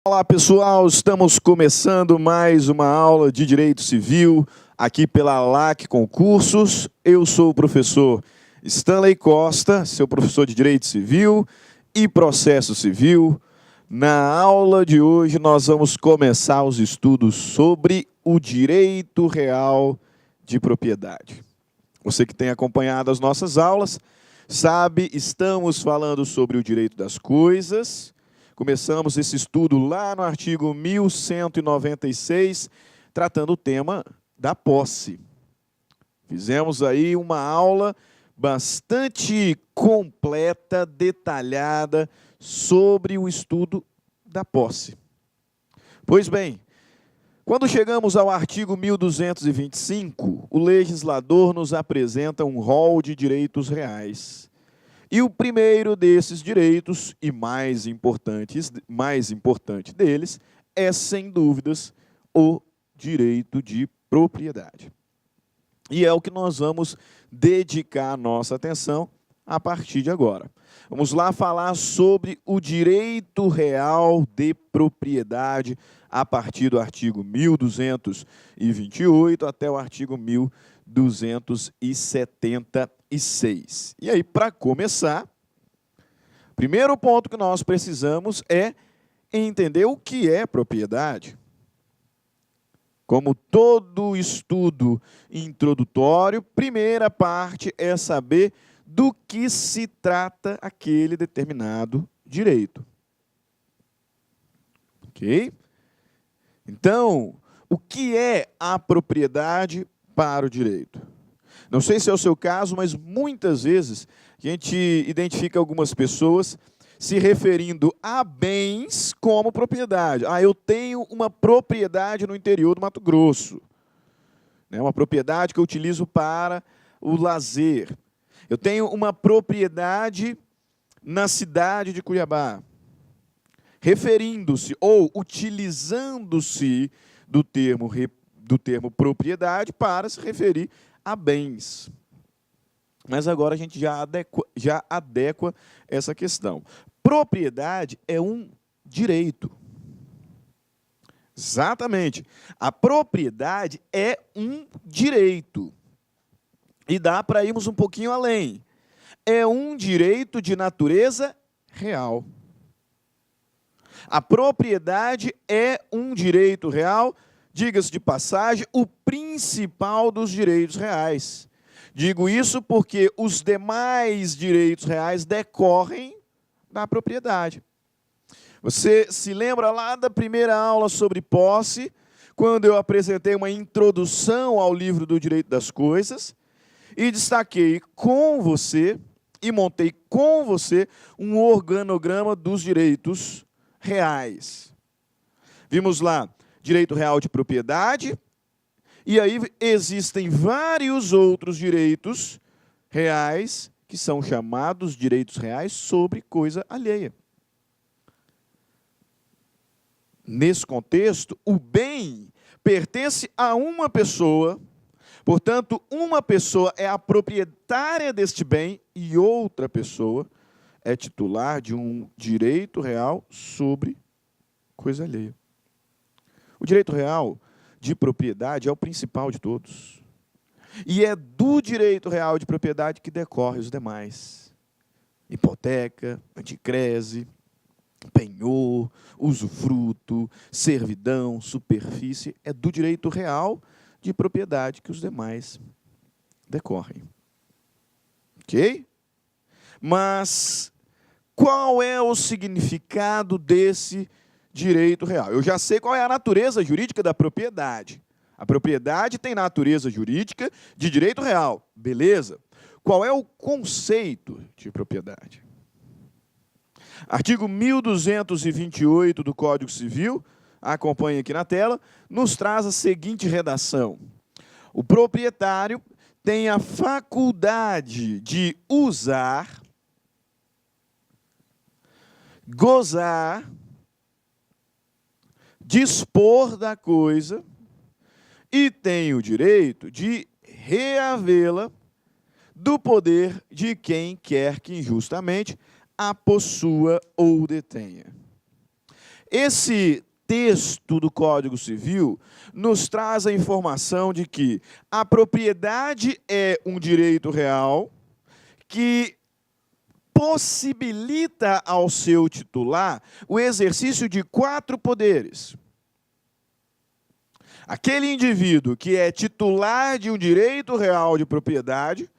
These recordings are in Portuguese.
Olá pessoal, estamos começando mais uma aula de Direito Civil aqui pela LAC Concursos. Eu sou o professor Stanley Costa, seu professor de Direito Civil e Processo Civil. Na aula de hoje nós vamos começar os estudos sobre o direito real de propriedade. Você que tem acompanhado as nossas aulas sabe, estamos falando sobre o direito das coisas. Começamos esse estudo lá no artigo 1196, tratando o tema da posse. Fizemos aí uma aula bastante completa, detalhada, sobre o estudo da posse. Pois bem, quando chegamos ao artigo 1225, o legislador nos apresenta um rol de direitos reais. E o primeiro desses direitos, e mais importante deles, é, sem dúvidas, o direito de propriedade. E é o que nós vamos dedicar a nossa atenção a partir de agora. Vamos lá falar sobre o direito real de propriedade a partir do artigo 1228 até o artigo 1276. E aí, para começar, o primeiro ponto que nós precisamos é entender o que é propriedade. Como todo estudo introdutório, primeira parte é saber do que se trata aquele determinado direito. Ok? Então, o que é a propriedade para o direito? Não sei se é o seu caso, mas muitas vezes a gente identifica algumas pessoas se referindo a bens como propriedade. Ah, eu tenho uma propriedade no interior do Mato Grosso. Uma propriedade que eu utilizo para o lazer. Eu tenho uma propriedade na cidade de Cuiabá. Referindo-se ou utilizando-se do termo propriedade para se referir a bens. Mas agora a gente já adequa essa questão. Propriedade é um direito. Exatamente. A propriedade é um direito. E dá para irmos um pouquinho além. É um direito de natureza real. A propriedade é um direito real, diga-se de passagem, o principal dos direitos reais. Digo isso porque os demais direitos reais decorrem da propriedade. Você se lembra lá da primeira aula sobre posse, quando eu apresentei uma introdução ao livro do Direito das Coisas, e destaquei com você, e montei com você, um organograma dos direitos reais. Vimos lá, direito real de propriedade, e aí existem vários outros direitos reais, que são chamados direitos reais sobre coisa alheia. Nesse contexto, o bem pertence a uma pessoa, portanto, uma pessoa é a proprietária deste bem e outra pessoa é titular de um direito real sobre coisa alheia. O direito real de propriedade é o principal de todos. E é do direito real de propriedade que decorre os demais. Hipoteca, anticrese, penhor, usufruto, servidão, superfície, é do direito real de propriedade que os demais decorrem. Ok? Mas qual é o significado desse direito real? Eu já sei qual é a natureza jurídica da propriedade. A propriedade tem natureza jurídica de direito real. Beleza? Qual é o conceito de propriedade? Artigo 1228 do Código Civil, acompanhe aqui na tela, nos traz a seguinte redação. O proprietário tem a faculdade de usar, gozar, dispor da coisa e tem o direito de reavê-la do poder de quem quer que injustamente a possua ou detenha. Esse texto do Código Civil nos traz a informação de que a propriedade é um direito real que possibilita ao seu titular o exercício de 4 poderes. Aquele indivíduo que é titular de um direito real de propriedade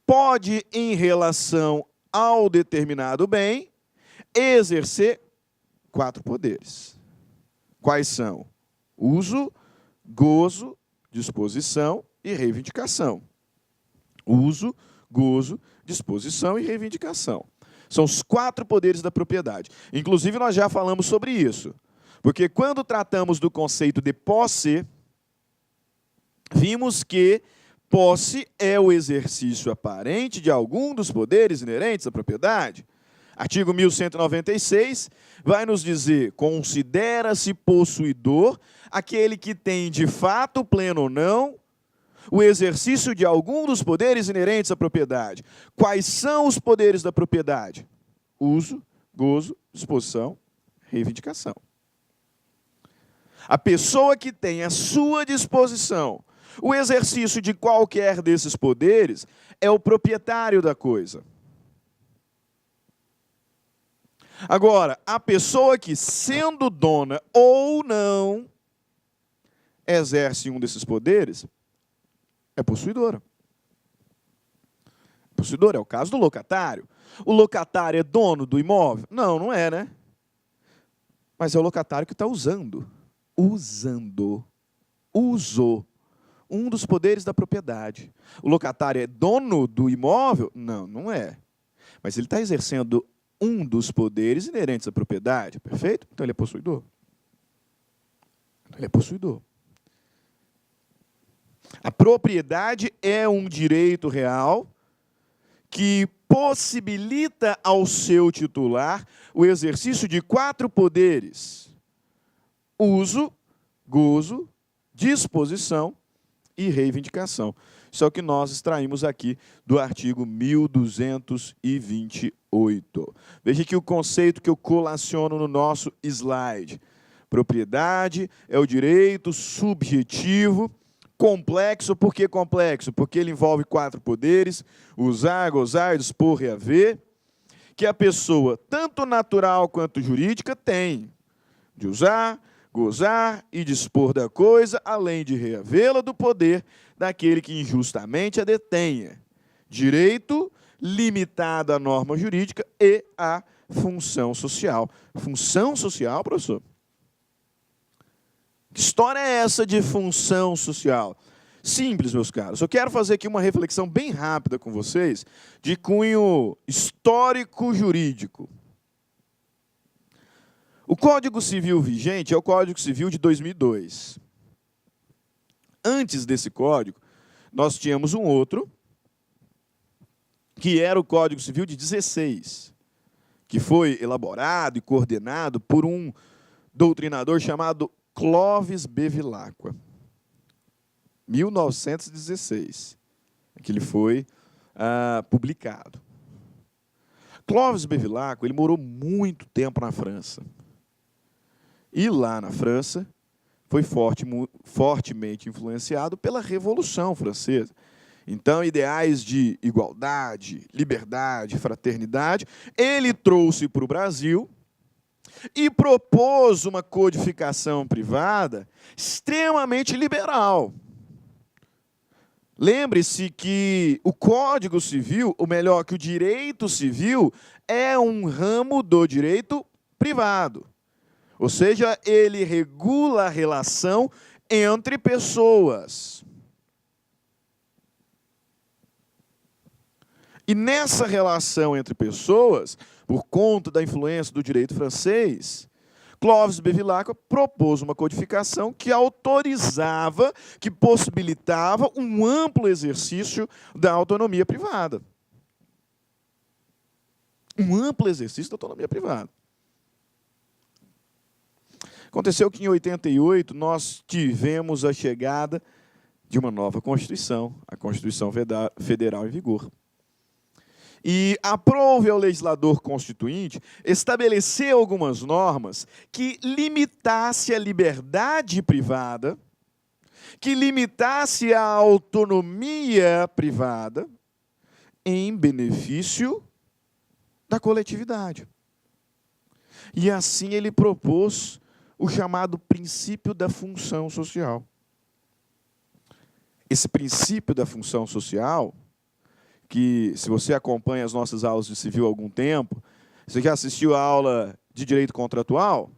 pode, em relação ao determinado bem, exercer 4 poderes. Quais são? Uso, gozo, disposição e reivindicação. Uso, gozo, disposição e reivindicação. São os 4 poderes da propriedade. Inclusive, nós já falamos sobre isso. Porque quando tratamos do conceito de posse, vimos que posse é o exercício aparente de algum dos poderes inerentes à propriedade. Artigo 1196 vai nos dizer: considera-se possuidor aquele que tem de fato, pleno ou não, o exercício de algum dos poderes inerentes à propriedade. Quais são os poderes da propriedade? Uso, gozo, disposição, reivindicação. A pessoa que tem à sua disposição o exercício de qualquer desses poderes é o proprietário da coisa. Agora, a pessoa que, sendo dona ou não, exerce um desses poderes, é possuidora. Possuidor é o caso do locatário. O locatário é dono do imóvel? Não, não é, né? Mas é o locatário que está usando. Usou. Um dos poderes da propriedade. O locatário é dono do imóvel? Não, não é. Mas ele está exercendo um dos poderes inerentes à propriedade, perfeito? Então ele é possuidor. Ele é possuidor. A propriedade é um direito real que possibilita ao seu titular o exercício de 4 poderes: uso, gozo, disposição e reivindicação. Isso é o que nós extraímos aqui do artigo 1228. Veja aqui o conceito que eu colaciono no nosso slide. Propriedade é o direito subjetivo, complexo. Por que complexo? Porque ele envolve 4 poderes: usar, gozar, dispor e haver, que a pessoa, tanto natural quanto jurídica, tem de usar, gozar e dispor da coisa, além de reavê-la do poder daquele que injustamente a detenha. Direito limitado à norma jurídica e à função social. Função social, professor? Que história é essa de função social? Simples, meus caros. Eu quero fazer aqui uma reflexão bem rápida com vocês, de cunho histórico-jurídico. O Código Civil vigente é o Código Civil de 2002. Antes desse código, nós tínhamos um outro, que era o Código Civil de 16, que foi elaborado e coordenado por um doutrinador chamado Clovis Bevilacqua. 1916, que ele foi publicado. Clovis Bevilacqua, ele morou muito tempo na França. E lá na França, foi fortemente influenciado pela Revolução Francesa. Então, ideais de igualdade, liberdade, fraternidade, ele trouxe para o Brasil e propôs uma codificação privada extremamente liberal. Lembre-se que o Código Civil, ou melhor, que o direito civil é um ramo do direito privado. Ou seja, ele regula a relação entre pessoas. E nessa relação entre pessoas, por conta da influência do direito francês, Clovis Bevilacqua propôs uma codificação que autorizava, que possibilitava um amplo exercício da autonomia privada. Um amplo exercício da autonomia privada. Aconteceu que em 88 nós tivemos a chegada de uma nova Constituição, a Constituição Federal em vigor. e aprove ao legislador constituinte estabelecer algumas normas que limitasse a liberdade privada, que limitasse a autonomia privada em benefício da coletividade. E assim ele propôs o chamado princípio da função social. Esse princípio da função social, que se você acompanha as nossas aulas de civil há algum tempo, você já assistiu a aula de direito contratual?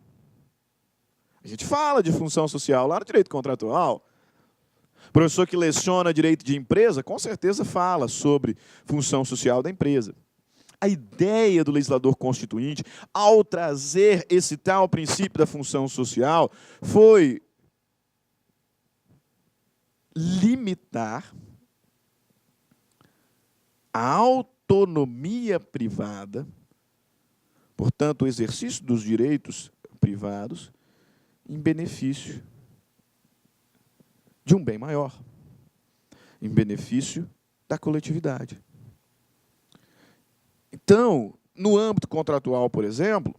A gente fala de função social lá no direito contratual. O professor que leciona direito de empresa, com certeza fala sobre função social da empresa. A ideia do legislador constituinte, ao trazer esse tal princípio da função social, foi limitar a autonomia privada, portanto, o exercício dos direitos privados, em benefício de um bem maior, em benefício da coletividade. Então, no âmbito contratual, por exemplo,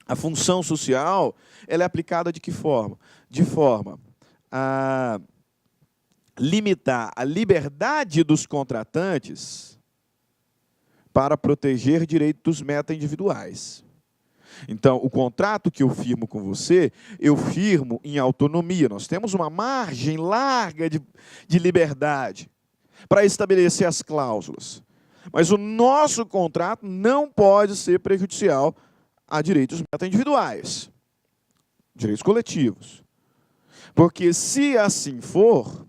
a função social ela é aplicada de que forma? De forma a limitar a liberdade dos contratantes para proteger direitos meta-individuais. Então, o contrato que eu firmo com você, eu firmo em autonomia. Nós temos uma margem larga de liberdade para estabelecer as cláusulas. Mas o nosso contrato não pode ser prejudicial a direitos meta-individuais, direitos coletivos. Porque, se assim for,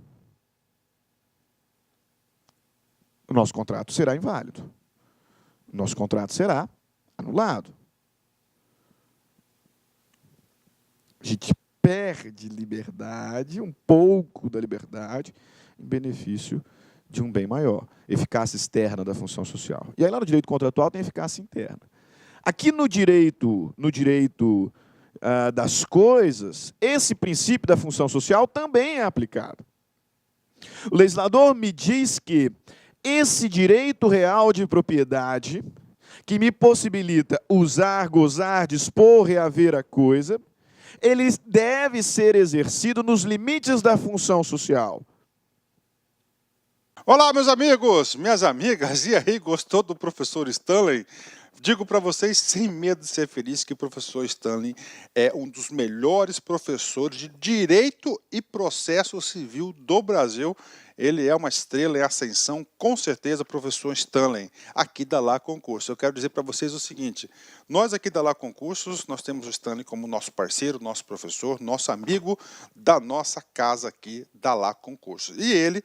o nosso contrato será inválido. O nosso contrato será anulado. A gente perde liberdade, um pouco da liberdade, em benefício de um bem maior. Eficácia externa da função social. E aí lá no direito contratual tem eficácia interna. Aqui no direito das coisas, esse princípio da função social também é aplicado. O legislador me diz que esse direito real de propriedade, que me possibilita usar, gozar, dispor, reaver a coisa, ele deve ser exercido nos limites da função social. Olá, meus amigos, minhas amigas, e aí, gostou do professor Stanley? Digo para vocês, sem medo de ser feliz, que o professor Stanley é um dos melhores professores de Direito e Processo Civil do Brasil. Ele é uma estrela em ascensão, com certeza, professor Stanley, aqui da Lá Concurso. Eu quero dizer para vocês o seguinte, nós aqui da Lá Concursos, nós temos o Stanley como nosso parceiro, nosso professor, nosso amigo da nossa casa aqui da Lá Concurso. E ele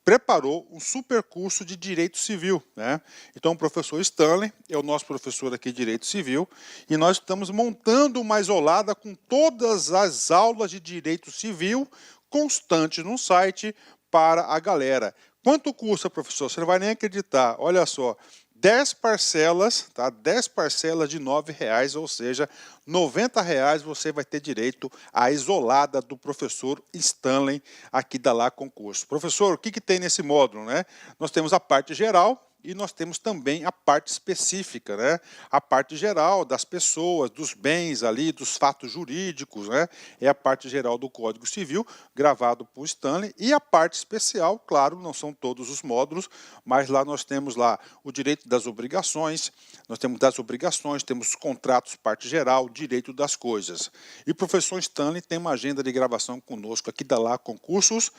preparou um super curso de Direito Civil, né? Então, o professor Stanley é o nosso professor aqui de Direito Civil e nós estamos montando uma isolada com todas as aulas de Direito Civil constantes no site para a galera. Quanto custa, professor? Você não vai nem acreditar. Olha só, 10 parcelas, tá? 10 parcelas de R$ 9,00, ou seja, R$ 90,00 você vai ter direito à isolada do professor Stanley aqui da Lá Concurso. Professor, o que tem nesse módulo, né? Nós temos a parte geral e nós temos também a parte específica, né? A parte geral das pessoas, dos bens ali, dos fatos jurídicos, né? É a parte geral do Código Civil, gravado por Stanley, e a parte especial, claro, não são todos os módulos, mas lá nós temos lá o direito das obrigações, nós temos das obrigações, temos contratos, parte geral, direito das coisas. E o professor Stanley tem uma agenda de gravação conosco aqui da Lá Concursos,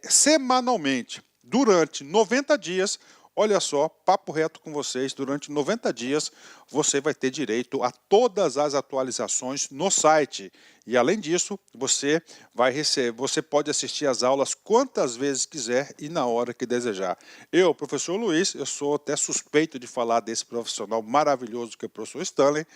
semanalmente, durante 90 dias, olha só, papo reto com vocês, durante 90 dias você vai ter direito a todas as atualizações no site. E além disso, você pode assistir às aulas quantas vezes quiser e na hora que desejar. Eu, professor Luiz, eu sou até suspeito de falar desse profissional maravilhoso que é o professor Stanley,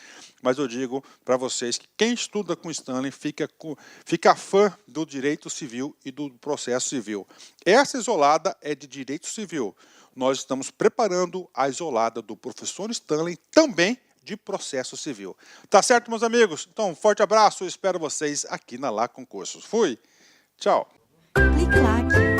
mas eu digo para vocês que quem estuda com Stanley fica fã do direito civil e do processo civil. Essa isolada é de direito civil. Nós estamos preparando a isolada do professor Stanley também de processo civil. Tá certo, meus amigos? Então, um forte abraço, espero vocês aqui na Lá Concursos. Fui, tchau. Clique-claque.